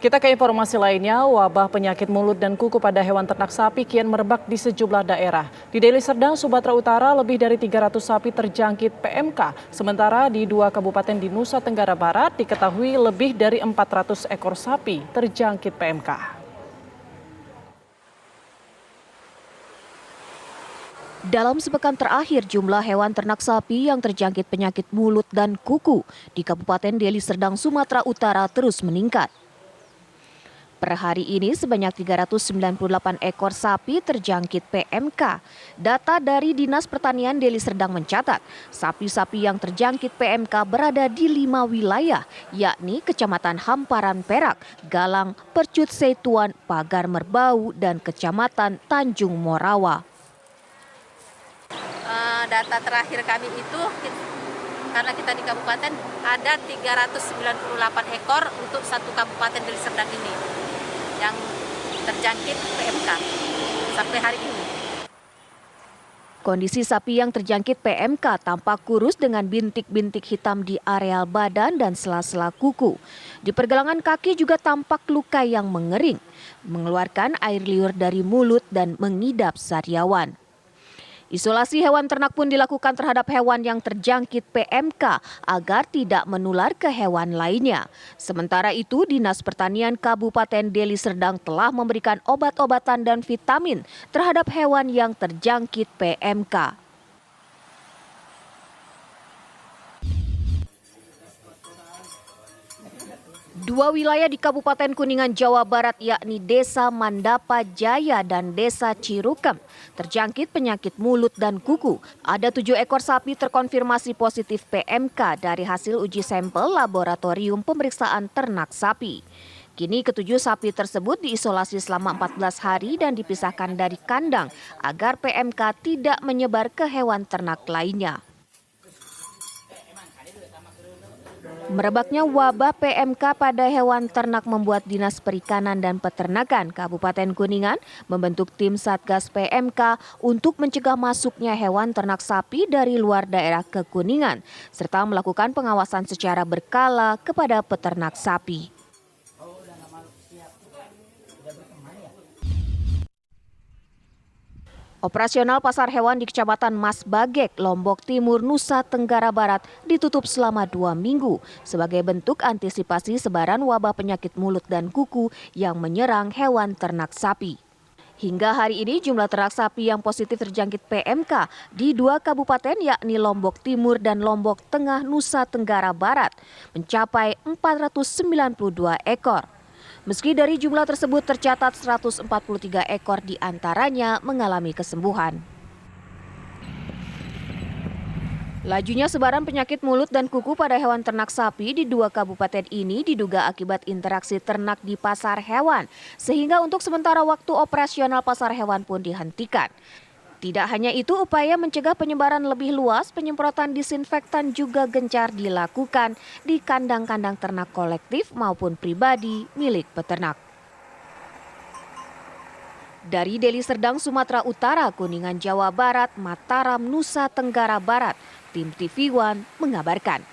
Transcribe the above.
Kita ke informasi lainnya, wabah penyakit mulut dan kuku pada hewan ternak sapi kian merebak di sejumlah daerah. Di Deli Serdang, Sumatera Utara, lebih dari 300 sapi terjangkit PMK. Sementara di 2 kabupaten di Nusa Tenggara Barat, diketahui lebih dari 400 ekor sapi terjangkit PMK. Dalam sepekan terakhir, jumlah hewan ternak sapi yang terjangkit penyakit mulut dan kuku di Kabupaten Deli Serdang, Sumatera Utara terus meningkat. Per hari ini sebanyak 398 ekor sapi terjangkit PMK. Data dari Dinas Pertanian Deli Serdang mencatat, sapi-sapi yang terjangkit PMK berada di 5 wilayah, yakni Kecamatan Hamparan Perak, Galang, Percut Setuan, Pagar Merbau, dan Kecamatan Tanjung Morawa. Data terakhir kami itu, karena kita di kabupaten ada 398 ekor untuk satu kabupaten Deli Serdang ini yang terjangkit PMK sampai hari ini. Kondisi sapi yang terjangkit PMK tampak kurus dengan bintik-bintik hitam di areal badan dan sela-sela kuku. Di pergelangan kaki juga tampak luka yang mengering, mengeluarkan air liur dari mulut dan mengidap sariawan. Isolasi hewan ternak pun dilakukan terhadap hewan yang terjangkit PMK agar tidak menular ke hewan lainnya. Sementara itu, Dinas Pertanian Kabupaten Deli Serdang telah memberikan obat-obatan dan vitamin terhadap hewan yang terjangkit PMK. Dua wilayah di Kabupaten Kuningan, Jawa Barat, yakni Desa Mandapa Jaya dan Desa Cirukem, terjangkit penyakit mulut dan kuku. Ada 7 ekor sapi terkonfirmasi positif PMK dari hasil uji sampel laboratorium pemeriksaan ternak sapi. Kini ketujuh sapi tersebut diisolasi selama 14 hari dan dipisahkan dari kandang agar PMK tidak menyebar ke hewan ternak lainnya. Merebaknya wabah PMK pada hewan ternak membuat Dinas Perikanan dan Peternakan Kabupaten Kuningan membentuk tim Satgas PMK untuk mencegah masuknya hewan ternak sapi dari luar daerah ke Kuningan, serta melakukan pengawasan secara berkala kepada peternak sapi. Operasional pasar hewan di Kecamatan Mas Bagek, Lombok Timur, Nusa Tenggara Barat ditutup selama 2 minggu sebagai bentuk antisipasi sebaran wabah penyakit mulut dan kuku yang menyerang hewan ternak sapi. Hingga hari ini jumlah ternak sapi yang positif terjangkit PMK di 2 kabupaten yakni Lombok Timur dan Lombok Tengah, Nusa Tenggara Barat mencapai 492 ekor. Meski dari jumlah tersebut tercatat 143 ekor diantaranya mengalami kesembuhan. Lajunya sebaran penyakit mulut dan kuku pada hewan ternak sapi di 2 kabupaten ini diduga akibat interaksi ternak di pasar hewan, sehingga untuk sementara waktu operasional pasar hewan pun dihentikan. Tidak hanya itu, upaya mencegah penyebaran lebih luas, penyemprotan disinfektan juga gencar dilakukan di kandang-kandang ternak kolektif maupun pribadi milik peternak. Dari Deli Serdang, Sumatera Utara, Kuningan, Jawa Barat, Mataram, Nusa Tenggara Barat, tim TV One mengabarkan.